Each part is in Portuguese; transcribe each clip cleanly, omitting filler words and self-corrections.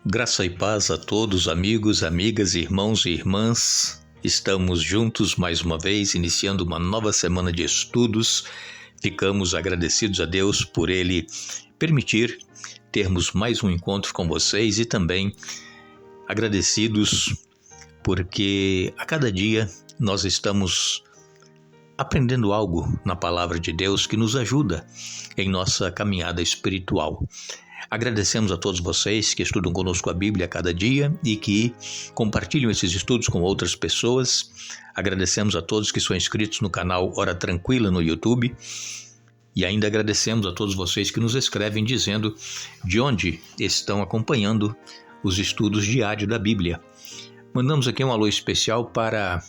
Graça e paz a todos, amigos, amigas, irmãos e irmãs. Estamos juntos mais uma vez, iniciando uma nova semana de estudos. Ficamos agradecidos a Deus por Ele permitir termos mais um encontro com vocês e também agradecidos porque a cada dia nós estamos aprendendo algo na Palavra de Deus que nos ajuda em nossa caminhada espiritual. Agradecemos a todos vocês que estudam conosco a Bíblia a cada dia e que compartilham esses estudos com outras pessoas. Agradecemos a todos que são inscritos no canal Hora Tranquila no YouTube. E ainda agradecemos a todos vocês que nos escrevem dizendo de onde estão acompanhando os estudos diários da Bíblia. Mandamos aqui um alô especial para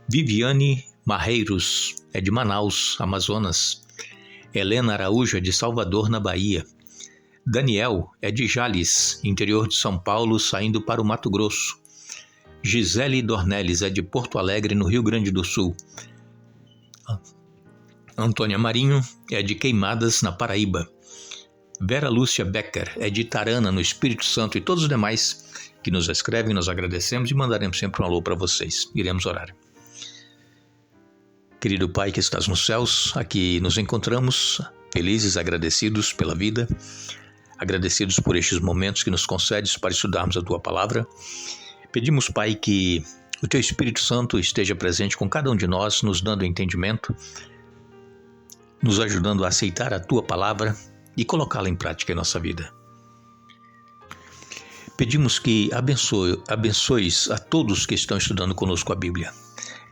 Viviane Marreiros, é de Manaus, Amazonas. Helena Araújo, é de Salvador, na Bahia. Daniel é de Jales, interior de São Paulo, saindo para o Mato Grosso. Gisele Dornelles é de Porto Alegre, no Rio Grande do Sul. Antônia Marinho é de Queimadas, na Paraíba. Vera Lúcia Becker é de Itarana, no Espírito Santo, e todos os demais que nos escrevem, nós agradecemos e mandaremos sempre um alô para vocês. Iremos orar. Querido Pai que estás nos céus, aqui nos encontramos felizes, agradecidos pela vida, agradecidos por estes momentos que nos concedes para estudarmos a Tua Palavra. Pedimos, Pai, que o Teu Espírito Santo esteja presente com cada um de nós, nos dando entendimento, nos ajudando a aceitar a Tua Palavra e colocá-la em prática em nossa vida. Pedimos que abençoes a todos que estão estudando conosco a Bíblia.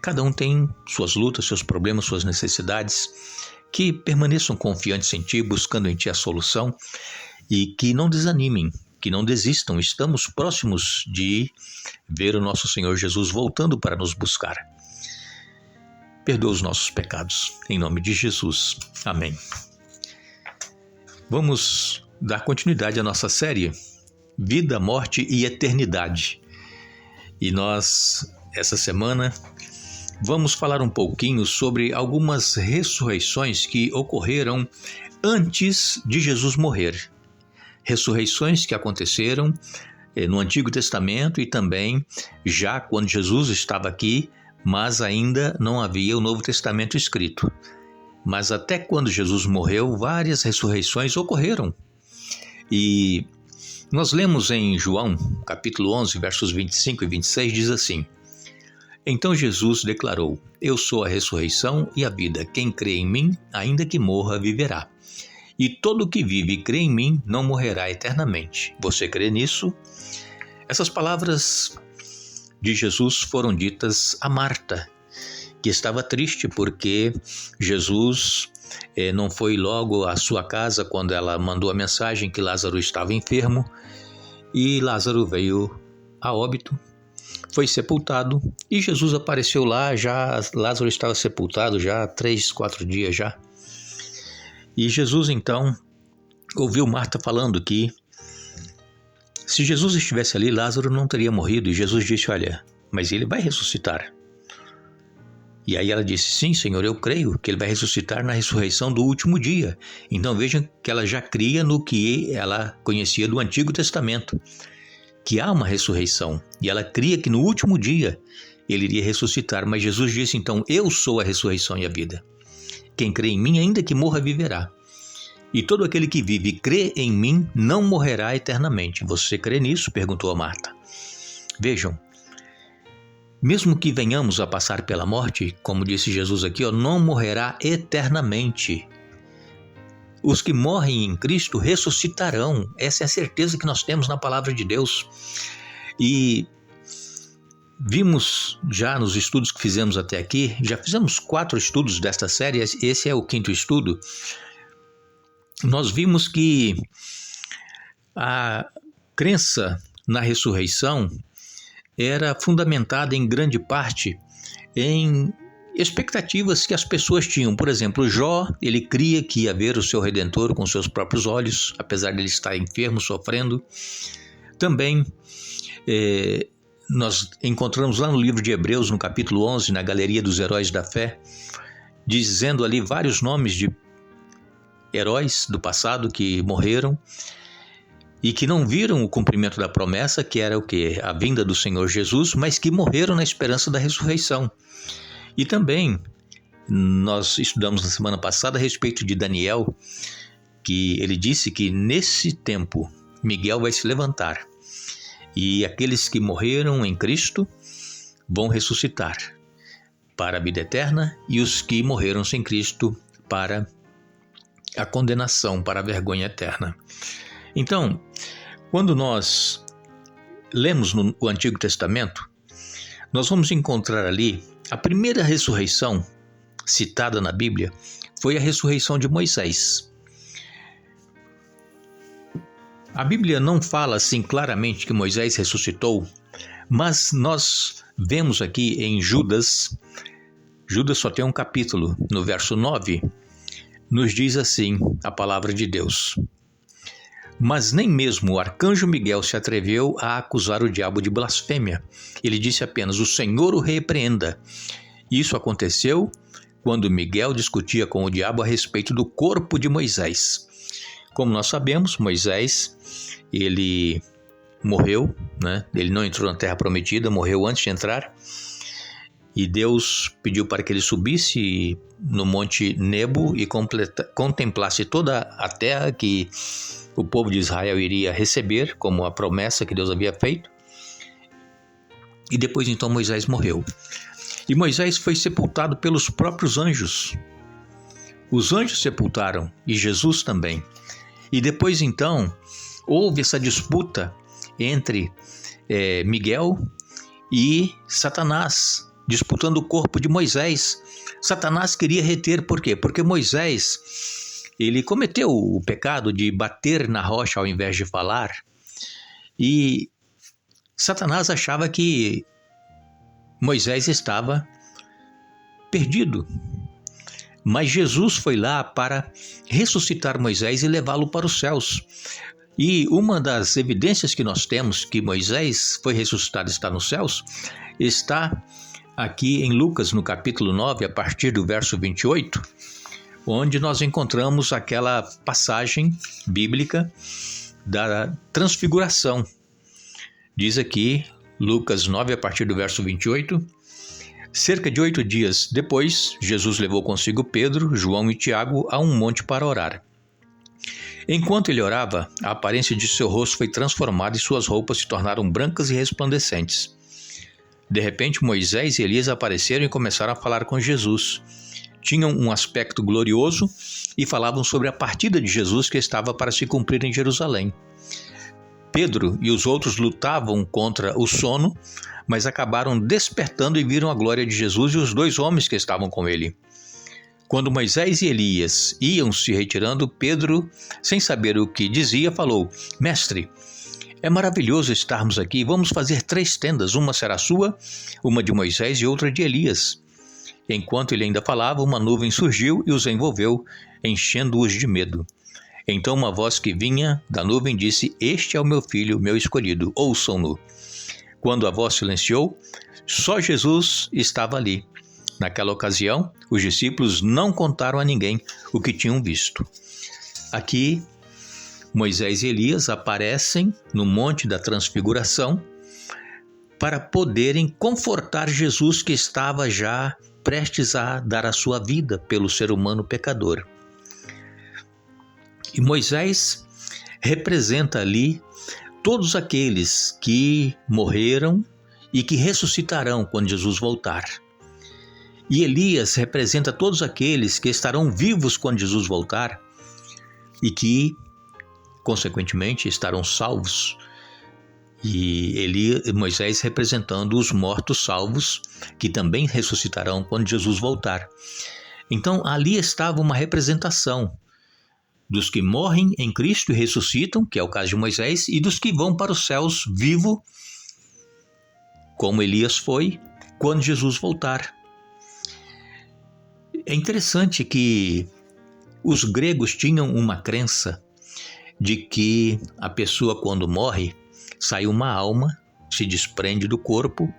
Cada um tem suas lutas, seus problemas, suas necessidades, que permaneçam confiantes em Ti, buscando em Ti a solução e que não desanimem, que não desistam. Estamos próximos de ver o nosso Senhor Jesus voltando para nos buscar. Perdoa os nossos pecados, em nome de Jesus. Amém. Vamos dar continuidade à nossa série Vida, Morte e Eternidade. E nós, essa semana, vamos falar um pouquinho sobre algumas ressurreições que ocorreram antes de Jesus morrer. Ressurreições que aconteceram no Antigo Testamento e também já quando Jesus estava aqui, mas ainda não havia o Novo Testamento escrito. Mas até quando Jesus morreu, várias ressurreições ocorreram. E nós lemos em João, capítulo 11, versos 25 e 26, diz assim: Então Jesus declarou: Eu sou a ressurreição e a vida. Quem crê em mim, ainda que morra, viverá. E todo que vive e crê em mim não morrerá eternamente. Você crê nisso? Essas palavras de Jesus foram ditas a Marta, que estava triste porque Jesus não foi logo à sua casa quando ela mandou a mensagem que Lázaro estava enfermo, e Lázaro veio a óbito, foi sepultado, e Jesus apareceu lá, já Lázaro estava sepultado já há 3, 4 dias já. E Jesus então ouviu Marta falando que se Jesus estivesse ali, Lázaro não teria morrido, e Jesus disse: olha, mas ele vai ressuscitar. E aí ela disse: sim, Senhor, eu creio que ele vai ressuscitar na ressurreição do último dia. Então vejam que ela já cria no que ela conhecia do Antigo Testamento, que há uma ressurreição. E ela cria que no último dia ele iria ressuscitar. Mas Jesus disse então: eu sou a ressurreição e a vida. Quem crê em mim, ainda que morra, viverá. E todo aquele que vive e crê em mim não morrerá eternamente. Você crê nisso? Perguntou a Marta. Vejam, mesmo que venhamos a passar pela morte, como disse Jesus aqui, não morrerá eternamente. Os que morrem em Cristo ressuscitarão. Essa é a certeza que nós temos na palavra de Deus. E vimos já nos estudos que fizemos até aqui, já fizemos 4 estudos desta série, esse é o 5º estudo. Nós vimos que a crença na ressurreição era fundamentada em grande parte em expectativas que as pessoas tinham. Por exemplo, Jó, ele cria que ia ver o seu Redentor com seus próprios olhos, apesar de ele estar enfermo, sofrendo. Também nós encontramos lá no livro de Hebreus, no capítulo 11, na Galeria dos Heróis da Fé, dizendo ali vários nomes de heróis do passado que morreram, e que não viram o cumprimento da promessa, que era o quê? A vinda do Senhor Jesus, mas que morreram na esperança da ressurreição. E também nós estudamos na semana passada a respeito de Daniel, que ele disse que nesse tempo Miguel vai se levantar e aqueles que morreram em Cristo vão ressuscitar para a vida eterna e os que morreram sem Cristo para a condenação, para a vergonha eterna. Então, quando nós lemos no Antigo Testamento, nós vamos encontrar ali a primeira ressurreição citada na Bíblia foi a ressurreição de Moisés. A Bíblia não fala assim claramente que Moisés ressuscitou, mas nós vemos aqui em Judas só tem um capítulo, no verso 9, nos diz assim a palavra de Deus: mas nem mesmo o arcanjo Miguel se atreveu a acusar o diabo de blasfêmia. Ele disse apenas: o Senhor o repreenda. Isso aconteceu quando Miguel discutia com o diabo a respeito do corpo de Moisés. Como nós sabemos, Moisés, ele morreu, né? Ele não entrou na Terra Prometida, morreu antes de entrar. E Deus pediu para que ele subisse no Monte Nebo e contemplasse toda a terra que o povo de Israel iria receber, como a promessa que Deus havia feito. E depois então Moisés morreu. E Moisés foi sepultado pelos próprios anjos. Os anjos sepultaram e Jesus também. E depois então houve essa disputa entre Miguel e Satanás, disputando o corpo de Moisés. Satanás queria reter, por quê? Porque Moisés, ele cometeu o pecado de bater na rocha ao invés de falar, e Satanás achava que Moisés estava perdido. Mas Jesus foi lá para ressuscitar Moisés e levá-lo para os céus. E uma das evidências que nós temos que Moisés foi ressuscitado e está nos céus, está aqui em Lucas, no capítulo 9, a partir do verso 28, onde nós encontramos aquela passagem bíblica da transfiguração. Diz aqui, Lucas 9, a partir do verso 28, cerca de 8 dias depois, Jesus levou consigo Pedro, João e Tiago a um monte para orar. Enquanto ele orava, a aparência de seu rosto foi transformada e suas roupas se tornaram brancas e resplandecentes. De repente, Moisés e Elias apareceram e começaram a falar com Jesus. Tinham um aspecto glorioso e falavam sobre a partida de Jesus que estava para se cumprir em Jerusalém. Pedro e os outros lutavam contra o sono, mas acabaram despertando e viram a glória de Jesus e os 2 homens que estavam com ele. Quando Moisés e Elias iam se retirando, Pedro, sem saber o que dizia, falou: Mestre, é maravilhoso estarmos aqui, vamos fazer 3 tendas, uma será sua, uma de Moisés e outra de Elias. Enquanto ele ainda falava, uma nuvem surgiu e os envolveu, enchendo-os de medo. Então uma voz que vinha da nuvem disse: Este é o meu filho, meu escolhido, ouçam-no. Quando a voz silenciou, só Jesus estava ali. Naquela ocasião, os discípulos não contaram a ninguém o que tinham visto. Aqui, Moisés e Elias aparecem no Monte da Transfiguração para poderem confortar Jesus, que estava já prestes a dar a sua vida pelo ser humano pecador. E Moisés representa ali todos aqueles que morreram e que ressuscitarão quando Jesus voltar. E Elias representa todos aqueles que estarão vivos quando Jesus voltar e que, consequentemente, estarão salvos. E Moisés representando os mortos salvos, que também ressuscitarão quando Jesus voltar. Então, ali estava uma representação dos que morrem em Cristo e ressuscitam, que é o caso de Moisés, e dos que vão para os céus vivo, como Elias foi, quando Jesus voltar. É interessante que os gregos tinham uma crença de que a pessoa, quando morre, sai uma alma, se desprende do corpo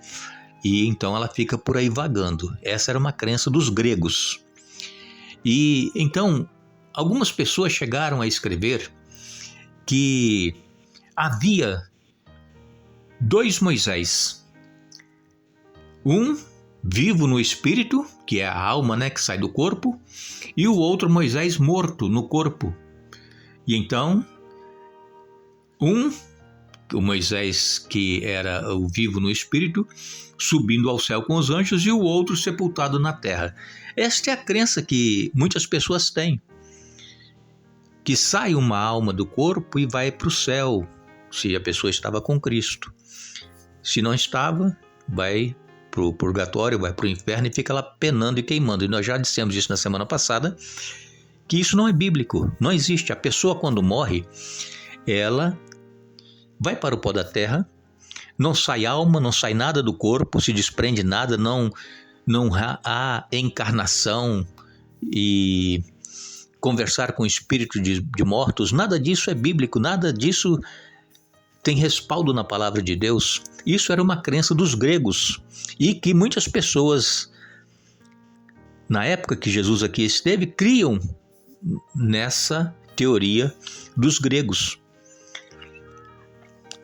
e então ela fica por aí vagando. Essa era uma crença dos gregos. E então algumas pessoas chegaram a escrever que havia dois Moisés, um vivo no espírito, que é a alma, né, que sai do corpo, e o outro Moisés morto no corpo. E então, o Moisés que era o vivo no espírito, subindo ao céu com os anjos, e o outro sepultado na terra. Esta é a crença que muitas pessoas têm, que sai uma alma do corpo e vai para o céu, se a pessoa estava com Cristo. Se não estava, vai para o purgatório, vai para o inferno e fica lá penando e queimando. E nós já dissemos isso na semana passada, que isso não é bíblico, não existe. A pessoa, quando morre, ela vai para o pó da terra, não sai alma, não sai nada do corpo, se desprende nada, não há encarnação e conversar com o espírito de mortos, nada disso é bíblico, nada disso tem respaldo na palavra de Deus. Isso era uma crença dos gregos e que muitas pessoas, na época que Jesus aqui esteve, criam nessa teoria dos gregos.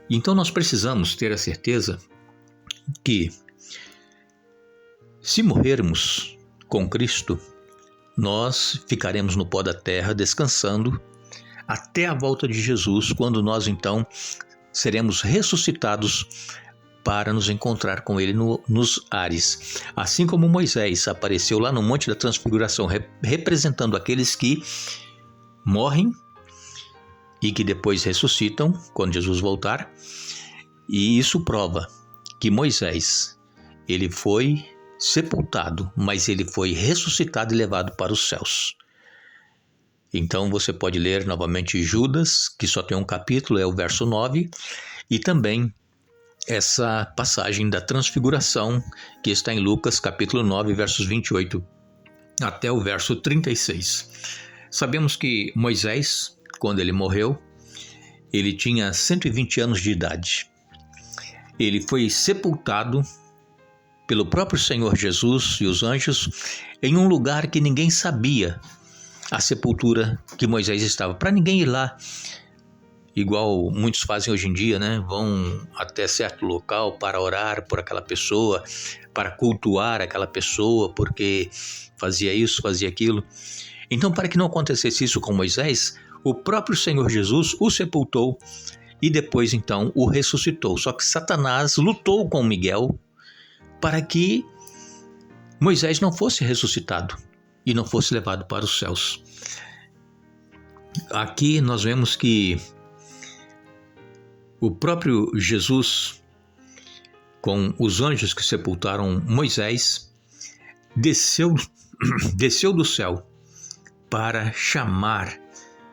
Então nós precisamos ter a certeza que, se morrermos com Cristo, nós ficaremos no pó da terra descansando até a volta de Jesus, quando nós então seremos ressuscitados para nos encontrar com Ele nos ares. Assim como Moisés apareceu lá no Monte da Transfiguração, representando aqueles que morrem e que depois ressuscitam quando Jesus voltar. E isso prova que Moisés, ele foi sepultado, mas ele foi ressuscitado e levado para os céus. Então você pode ler novamente Judas, que só tem um capítulo, é o verso 9, e também essa passagem da transfiguração, que está em Lucas, capítulo 9, versos 28 até o verso 36. Sabemos que Moisés, quando ele morreu, ele tinha 120 anos de idade. Ele foi sepultado pelo próprio Senhor Jesus e os anjos em um lugar que ninguém sabia a sepultura que Moisés estava. Para ninguém ir lá, igual muitos fazem hoje em dia, né? Vão até certo local para orar por aquela pessoa, para cultuar aquela pessoa, porque fazia isso, fazia aquilo. Então, para que não acontecesse isso com Moisés, o próprio Senhor Jesus o sepultou e depois então o ressuscitou. Só que Satanás lutou com Miguel para que Moisés não fosse ressuscitado e não fosse levado para os céus. Aqui nós vemos que o próprio Jesus, com os anjos que sepultaram Moisés, desceu do céu para chamar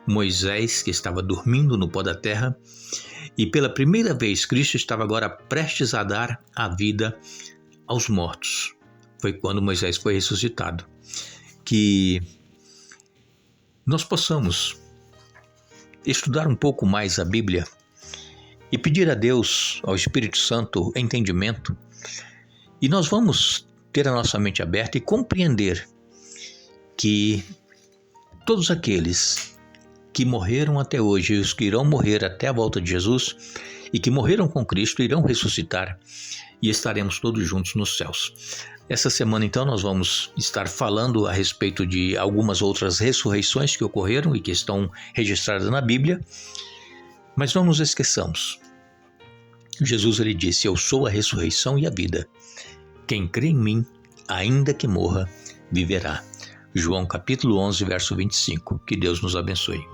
Moisés, que estava dormindo no pó da terra, e pela primeira vez Cristo estava agora prestes a dar a vida aos mortos. Foi quando Moisés foi ressuscitado. Que nós possamos estudar um pouco mais a Bíblia e pedir a Deus, ao Espírito Santo, entendimento, e nós vamos ter a nossa mente aberta e compreender que todos aqueles que morreram até hoje e os que irão morrer até a volta de Jesus e que morreram com Cristo irão ressuscitar e estaremos todos juntos nos céus. Essa semana, então, nós vamos estar falando a respeito de algumas outras ressurreições que ocorreram e que estão registradas na Bíblia, mas não nos esqueçamos. Jesus, ele disse: eu sou a ressurreição e a vida. Quem crê em mim, ainda que morra, viverá. João capítulo 11, verso 25. Que Deus nos abençoe.